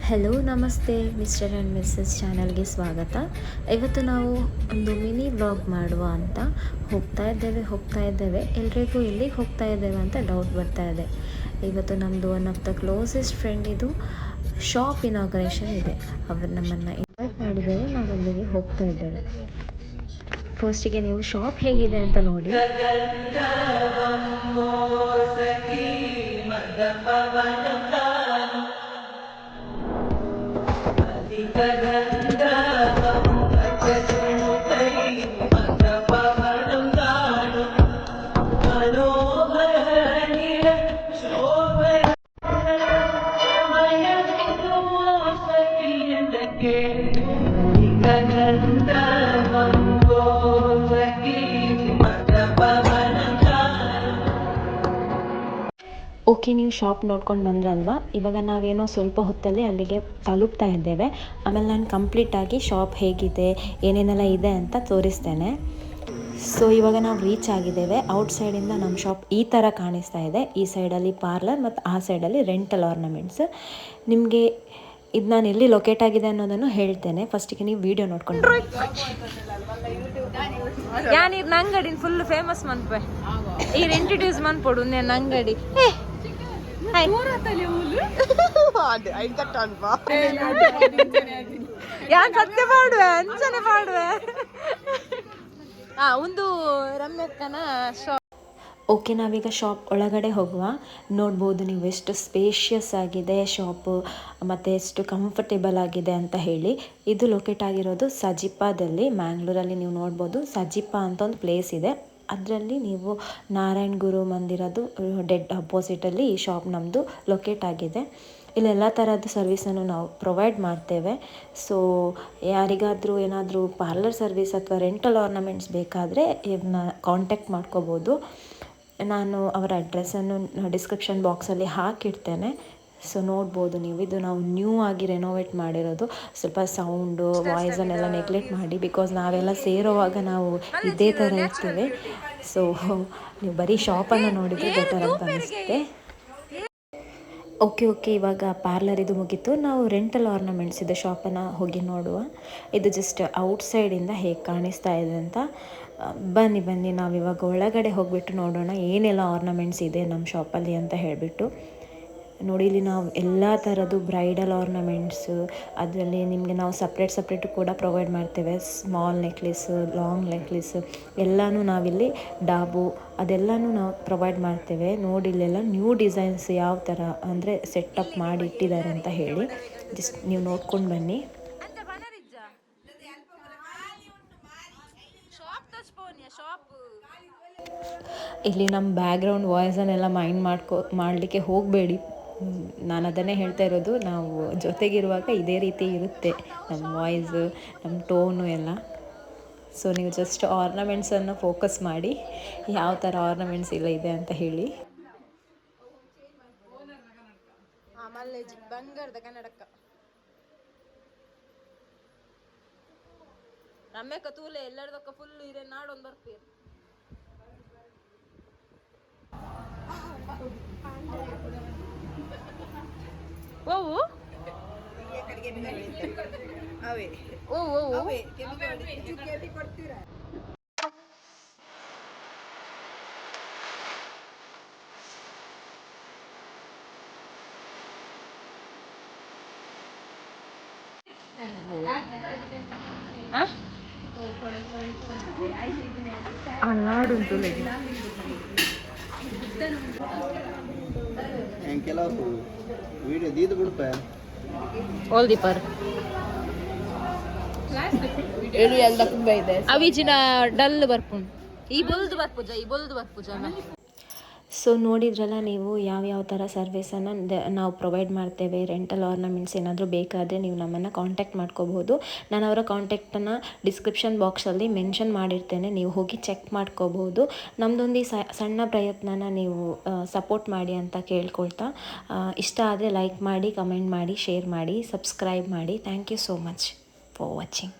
Hello ನಮಸ್ತೆ mister and missus ಚಾನಲ್ಗೆ ಸ್ವಾಗತ. ಇವತ್ತು ನಾವು ಒಂದು ಮಿನಿ ವ್ಲಾಗ್ ಮಾಡುವ ಅಂತ ಹೋಗ್ತಾ ಇದ್ದೇವೆ. ಎಲ್ರಿಗೂ ಎಲ್ಲಿಗೆ ಹೋಗ್ತಾ ಇದ್ದೇವೆ ಅಂತ ಡೌಟ್ ಬರ್ತಾ ಇದೆ. ಇವತ್ತು ನಮ್ಮದು one of the closest friend ಇದು ಶಾಪ್ ಇನಾಗ್ರೇಷನ್ ಇದೆ. ಅವರು ನಮ್ಮನ್ನು ಇನ್ವೈಟ್ ಮಾಡಿದ್ದಾರೆ, ನಾವು ಅಲ್ಲಿಗೆ ಹೋಗ್ತಾ ಇದ್ದೇವೆ. ಫಸ್ಟಿಗೆ ನೀವು ಶಾಪ್ ಹೇಗಿದೆ ಅಂತ ನೋಡಿ. ಓಕೆ, ನೀವು ಶಾಪ್ ನೋಡ್ಕೊಂಡು ಬಂದ್ರಲ್ವಾ. ಇವಾಗ ನಾವೇನೋ ಸ್ವಲ್ಪ ಹೊತ್ತಲ್ಲಿ ಅಲ್ಲಿಗೆ ತಲುಪ್ತಾ ಇದ್ದೇವೆ. ಆಮೇಲೆ ನಾನು ಕಂಪ್ಲೀಟಾಗಿ ಶಾಪ್ ಹೇಗಿದೆ, ಏನೇನೆಲ್ಲ ಇದೆ ಅಂತ ತೋರಿಸ್ತೇನೆ. ಸೊ ಇವಾಗ ನಾವು ರೀಚ್ ಆಗಿದ್ದೇವೆ. ಔಟ್ಸೈಡಿಂದ ನಮ್ಮ ಶಾಪ್ ಈ ಥರ ಕಾಣಿಸ್ತಾ ಇದೆ. ಈ ಸೈಡಲ್ಲಿ ಪಾರ್ಲರ್ ಮತ್ತು ಆ ಸೈಡಲ್ಲಿ ರೆಂಟಲ್ ಆರ್ನಮೆಂಟ್ಸ್. ನಿಮಗೆ ಇದು ನಾನು ಎಲ್ಲಿ ಲೊಕೇಟ್ ಆಗಿದೆ ಅನ್ನೋದನ್ನು ಹೇಳ್ತೇನೆ. ಫಸ್ಟಿಗೆ ನೀವು ವಿಡಿಯೋ ನೋಡ್ಕೊಂಡು ಯಾನಿರ್ ಅಂಗಡಿ ಫುಲ್ ಫೇಮಸ್ ಮನ್ಪೆ ಈ ಇಂಟ್ರಡ್ಯೂಸ್ ಮಾಡ್ಕೊಡು ನನ್ನ ಅಂಗಡಿ. ಯಾನ್ ಸತ್ಯ ಮಾಡುವೆ ಅಂಚನೆ ಮಾಡುವೆ ಒಂದು ರಮ್ಯಕ್ಕನ ಶಾಪ್. ಓಕೆ, ನಾವೀಗ ಶಾಪ್ ಒಳಗಡೆ ಹೋಗುವ. ನೋಡ್ಬೋದು ನೀವು ಎಷ್ಟು ಸ್ಪೇಷಿಯಸ್ ಆಗಿದೆ ಶಾಪು ಮತ್ತು ಎಷ್ಟು ಕಂಫರ್ಟೇಬಲ್ ಆಗಿದೆ ಅಂತ ಹೇಳಿ. ಇದು ಲೊಕೇಟ್ ಆಗಿರೋದು ಸಜಿಪಾದಲ್ಲಿ, ಮ್ಯಾಂಗ್ಳೂರಲ್ಲಿ. ನೀವು ನೋಡ್ಬೋದು ಸಜಿಪಾ ಅಂತ ಒಂದು ಪ್ಲೇಸ್ ಇದೆ. ಅದರಲ್ಲಿ ನೀವು ನಾರಾಯಣ್ ಗುರು ಮಂದಿರದ್ದು ಡೆಡ್ ಅಪೋಸಿಟಲ್ಲಿ ಈ ಶಾಪ್ ನಮ್ಮದು ಲೊಕೇಟ್ ಆಗಿದೆ. ಇಲ್ಲೆಲ್ಲ ಥರದ ಸರ್ವಿಸನ್ನು ನಾವು ಪ್ರೊವೈಡ್ ಮಾಡ್ತೇವೆ. ಸೊ ಯಾರಿಗಾದರೂ ಏನಾದರೂ ಪಾರ್ಲರ್ ಸರ್ವಿಸ್ ಅಥವಾ ರೆಂಟಲ್ ಆರ್ನಮೆಂಟ್ಸ್ ಬೇಕಾದರೆ ಇವನ್ನ ಕಾಂಟ್ಯಾಕ್ಟ್ ಮಾಡ್ಕೋಬೋದು. ನಾನು ಅವರ ಅಡ್ರೆಸ್ಸನ್ನು ಡಿಸ್ಕ್ರಿಪ್ಷನ್ ಬಾಕ್ಸಲ್ಲಿ ಹಾಕಿಡ್ತೇನೆ. ಸೊ ನೋಡ್ಬೋದು ನೀವು, ಇದು ನಾವು ನ್ಯೂ ಆಗಿ ರೆನೋವೇಟ್ ಮಾಡಿರೋದು. ಸ್ವಲ್ಪ ಸೌಂಡು ವಾಯ್ಸನ್ನೆಲ್ಲ ನೆಗ್ಲೆಕ್ಟ್ ಮಾಡಿ, ಬಿಕಾಸ್ ನಾವೆಲ್ಲ ಸೇರೋವಾಗ ನಾವು ಇದೇ ಥರ ಇರ್ತೇವೆ. ಸೊ ನೀವು ಬರೀ ಶಾಪನ್ನು ನೋಡಿದರೆ ಬೆಟರ್ ಅಂತ ಅನಿಸುತ್ತೆ. ಓಕೆ, ಇವಾಗ ಪಾರ್ಲರ್ ಇದು ಮುಗೀತು. ನಾವು ರೆಂಟಲ್ ಆರ್ನಮೆಂಟ್ಸ್ ಇದೆ ಶಾಪನ್ನು ಹೋಗಿ ನೋಡುವ. ಇದು ಜಸ್ಟ್ ಔಟ್ಸೈಡಿಂದ ಹೇಗೆ ಕಾಣಿಸ್ತಾ ಇದೆ ಅಂತ. ಬನ್ನಿ ನಾವಿವಾಗ ಒಳಗಡೆ ಹೋಗಿಬಿಟ್ಟು ನೋಡೋಣ ಏನೆಲ್ಲ ಆರ್ನಮೆಂಟ್ಸ್ ಇದೆ ನಮ್ಮ ಶಾಪಲ್ಲಿ ಅಂತ ಹೇಳಿಬಿಟ್ಟು. ನೋಡಿ, ಇಲ್ಲಿ ನಾವು ಎಲ್ಲ ಥರದ್ದು ಬ್ರೈಡಲ್ ಆರ್ನಮೆಂಟ್ಸು, ಅದರಲ್ಲಿ ನಿಮಗೆ ನಾವು ಸಪ್ರೇಟ್ ಕೂಡ ಪ್ರೊವೈಡ್ ಮಾಡ್ತೇವೆ. ಸ್ಮಾಲ್ ನೆಕ್ಲೆಸ್ಸು, ಲಾಂಗ್ ನೆಕ್ಲೆಸ್ಸು ಎಲ್ಲನೂ ನಾವಿಲ್ಲಿ ಡಾಬು ಅದೆಲ್ಲನೂ ನಾವು ಪ್ರೊವೈಡ್ ಮಾಡ್ತೇವೆ. ನೋಡಿ, ಇಲ್ಲೆಲ್ಲ ನ್ಯೂ ಡಿಸೈನ್ಸ್ ಯಾವ ಥರ ಅಂದರೆ ಸೆಟಪ್ ಮಾಡಿ ಇಟ್ಟಿದ್ದಾರೆ ಅಂತ ಹೇಳಿ ಜಸ್ಟ್ ನೀವು ನೋಡ್ಕೊಂಡು ಬನ್ನಿ. ಇಲ್ಲಿ ನಮ್ಮ ಬ್ಯಾಕ್ಗ್ರೌಂಡ್ ವಾಯ್ಸನ್ನೆಲ್ಲ ಮೈಂಡ್ ಮಾಡಲಿಕ್ಕೆ ಹೋಗಬೇಡಿ. ನಾನು ಅದನ್ನೇ ಹೇಳ್ತಾ ಇರೋದು, ನಾವು ಜೊತೆಗಿರುವಾಗ ಇದೇ ರೀತಿ ಇರುತ್ತೆ ನಮ್ಮ ವಾಯ್ಸು, ನಮ್ಮ ಟೋನು ಎಲ್ಲ. ಸೊ ನೀವು ಜಸ್ಟ್ ಆರ್ನಮೆಂಟ್ಸನ್ನು ಫೋಕಸ್ ಮಾಡಿ ಯಾವ ಥರ ಆರ್ನಮೆಂಟ್ಸ್ ಎಲ್ಲ ಇದೆ ಅಂತ ಹೇಳಿ. ಬಂಗಾರದ ಕನ್ನಡಕ್ಕ ರಮ್ಯಕ್ಕ ತೂಲೆ ಎಲ್ಲರದಕ್ಕ ಫುಲ್ ಇರೇ ನಾಡೊಂದು ಬರ್ತೀರಿ. ಓವು ಅಲ್ಲಾಡುಂಟು ಕೆಲವು ವಿಡಿಯೋ ದೀದು ಬಿಡ್ಪೆ ಆಲ್ ದೀಪರ್ ಅವಿಜಿನ ಡಲ್ ಬರ್ಪುಂಡು ಈ ಬೊಲ್ದು ಬರ್ಪುಜ. ಸೊ ನೋಡಿದ್ರಲ್ಲ ನೀವು ಯಾವ ಥರ ಸರ್ವಿಸನ್ನು ನಾವು ಪ್ರೊವೈಡ್ ಮಾಡ್ತೇವೆ. ರೆಂಟಲ್ ಆರ್ನಮೆಂಟ್ಸ್ ಏನಾದರೂ ಬೇಕಾದರೆ ನೀವು ನಮ್ಮನ್ನು ಕಾಂಟ್ಯಾಕ್ಟ್ ಮಾಡ್ಕೋಬೋದು. ನಾನು ಅವರ ಕಾಂಟ್ಯಾಕ್ಟನ್ನು ಡಿಸ್ಕ್ರಿಪ್ಷನ್ ಬಾಕ್ಸಲ್ಲಿ ಮೆನ್ಷನ್ ಮಾಡಿರ್ತೇನೆ, ನೀವು ಹೋಗಿ ಚೆಕ್ ಮಾಡ್ಕೋಬೋದು. ನಮ್ಮದೊಂದು ಈ ಸಣ್ಣ ಪ್ರಯತ್ನನ ನೀವು ಸಪೋರ್ಟ್ ಮಾಡಿ ಅಂತ ಕೇಳ್ಕೊಳ್ತಾ, ಇಷ್ಟ ಆದರೆ ಲೈಕ್ ಮಾಡಿ, ಕಮೆಂಟ್ ಮಾಡಿ, ಶೇರ್ ಮಾಡಿ, ಸಬ್ಸ್ಕ್ರೈಬ್ ಮಾಡಿ. Thank you so much for watching.